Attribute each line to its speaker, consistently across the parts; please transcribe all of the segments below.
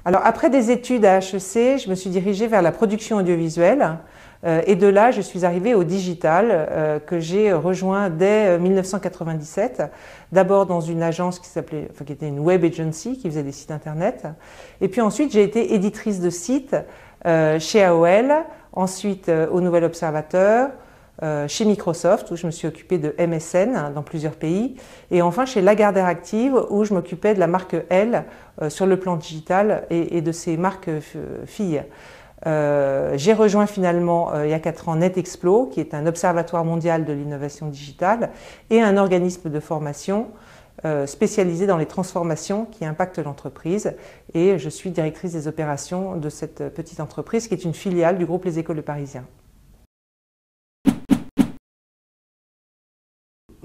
Speaker 1: Alors après des études à HEC, je me suis dirigée vers la production audiovisuelle et de là je suis arrivée au digital que j'ai rejoint dès 1997, d'abord dans une agence qui était une web agency qui faisait des sites internet, et puis ensuite j'ai été éditrice de sites chez AOL, ensuite au Nouvel Observateur, chez Microsoft où je me suis occupée de MSN dans plusieurs pays, et enfin chez Lagardère Active où je m'occupais de la marque Elle sur le plan digital et de ses marques filles. J'ai rejoint finalement il y a 4 ans NetExplo, qui est un observatoire mondial de l'innovation digitale et un organisme de formation spécialisé dans les transformations qui impactent l'entreprise, et je suis directrice des opérations de cette petite entreprise qui est une filiale du groupe Les Échos Le Parisien.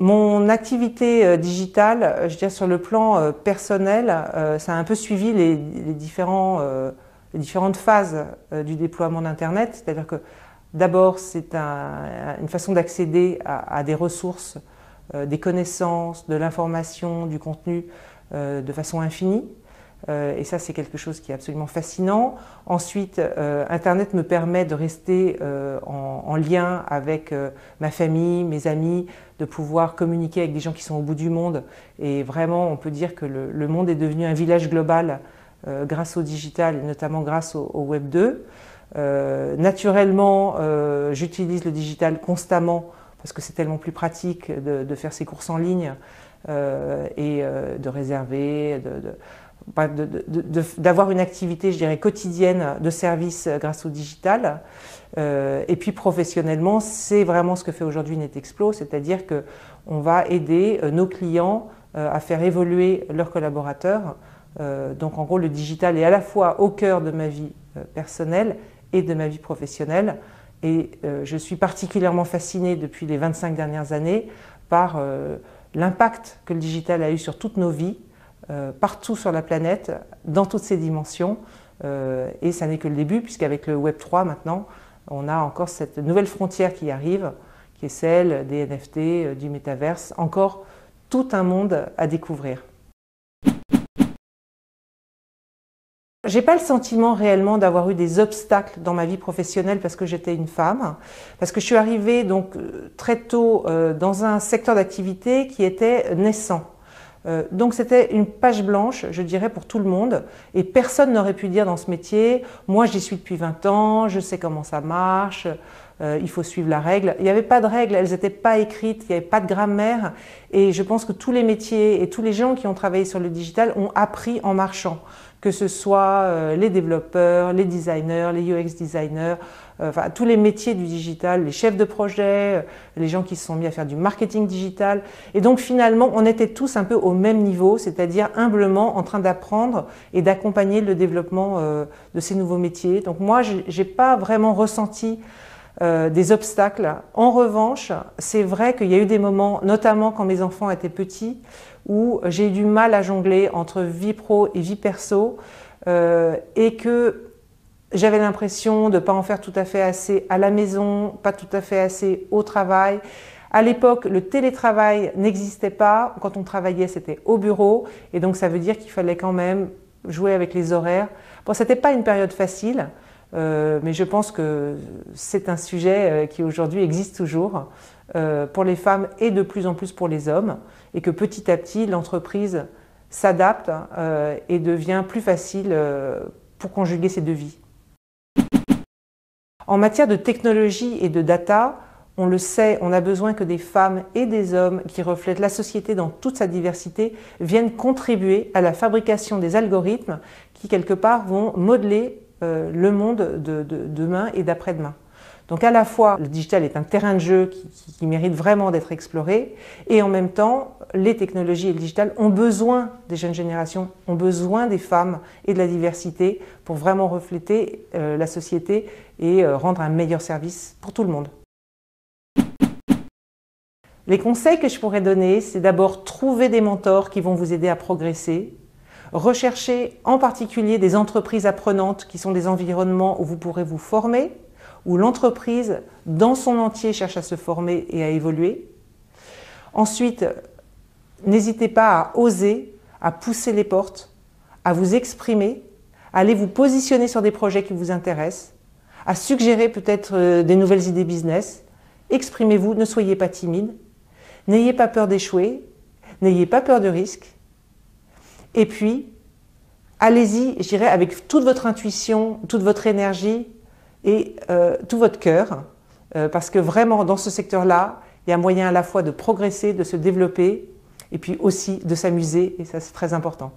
Speaker 1: Mon activité digitale, je dirais sur le plan personnel, ça a un peu suivi les différentes phases du déploiement d'Internet. C'est-à-dire que d'abord, c'est une façon d'accéder à des ressources, des connaissances, de l'information, du contenu de façon infinie. Et ça, c'est quelque chose qui est absolument fascinant. Ensuite, Internet me permet de rester en lien avec ma famille, mes amis, de pouvoir communiquer avec des gens qui sont au bout du monde. Et vraiment, on peut dire que le monde est devenu un village global grâce au digital, et notamment grâce au Web 2. Naturellement, j'utilise le digital constamment parce que c'est tellement plus pratique de faire ses courses en ligne et de réserver, d'avoir une activité, je dirais, quotidienne de service grâce au digital. Et puis professionnellement, c'est vraiment ce que fait aujourd'hui NetExplo, c'est-à-dire qu'on va aider nos clients à faire évoluer leurs collaborateurs. Donc en gros, le digital est à la fois au cœur de ma vie personnelle et de ma vie professionnelle. Et je suis particulièrement fascinée depuis les 25 dernières années par l'impact que le digital a eu sur toutes nos vies, partout sur la planète, dans toutes ses dimensions. Et ça n'est que le début, puisqu'avec le Web 3 maintenant, on a encore cette nouvelle frontière qui arrive, qui est celle des NFT, du métaverse, encore tout un monde à découvrir. J'ai pas le sentiment réellement d'avoir eu des obstacles dans ma vie professionnelle parce que j'étais une femme, parce que je suis arrivée donc très tôt dans un secteur d'activité qui était naissant. Donc c'était une page blanche, je dirais, pour tout le monde, et personne n'aurait pu dire dans ce métier « moi j'y suis depuis 20 ans, je sais comment ça marche, il faut suivre la règle ». Il n'y avait pas de règles, elles n'étaient pas écrites, il n'y avait pas de grammaire, et je pense que tous les métiers et tous les gens qui ont travaillé sur le digital ont appris en marchant, que ce soit les développeurs, les designers, les UX designers, enfin tous les métiers du digital, les chefs de projet, les gens qui se sont mis à faire du marketing digital. Et donc finalement, on était tous un peu au même niveau, c'est-à-dire humblement en train d'apprendre et d'accompagner le développement de ces nouveaux métiers. Donc moi, j'ai pas vraiment ressenti des obstacles. En revanche, c'est vrai qu'il y a eu des moments, notamment quand mes enfants étaient petits, où j'ai eu du mal à jongler entre vie pro et vie perso et que j'avais l'impression de ne pas en faire tout à fait assez à la maison, pas tout à fait assez au travail. À l'époque, le télétravail n'existait pas. Quand on travaillait, c'était au bureau. Et donc, ça veut dire qu'il fallait quand même jouer avec les horaires. Bon, ce n'était pas une période facile, mais je pense que c'est un sujet qui aujourd'hui existe toujours pour les femmes et de plus en plus pour les hommes. Et que petit à petit, l'entreprise s'adapte et devient plus facile pour conjuguer ces deux vies. En matière de technologie et de data, on le sait, on a besoin que des femmes et des hommes qui reflètent la société dans toute sa diversité viennent contribuer à la fabrication des algorithmes qui, quelque part, vont modeler le monde de demain et d'après-demain. Donc à la fois, le digital est un terrain de jeu qui mérite vraiment d'être exploré, et en même temps, les technologies et le digital ont besoin des jeunes générations, ont besoin des femmes et de la diversité pour vraiment refléter la société et rendre un meilleur service pour tout le monde. Les conseils que je pourrais donner, c'est d'abord trouver des mentors qui vont vous aider à progresser, rechercher en particulier des entreprises apprenantes qui sont des environnements où vous pourrez vous former, où l'entreprise, dans son entier, cherche à se former et à évoluer. Ensuite, n'hésitez pas à oser, à pousser les portes, à vous exprimer, à aller vous positionner sur des projets qui vous intéressent, à suggérer peut-être des nouvelles idées business. Exprimez-vous, ne soyez pas timide, n'ayez pas peur d'échouer, n'ayez pas peur de risque. Et puis, allez-y, je dirais, avec toute votre intuition, toute votre énergie et tout votre cœur, parce que vraiment, dans ce secteur-là, il y a moyen à la fois de progresser, de se développer, et puis aussi de s'amuser, et ça c'est très important.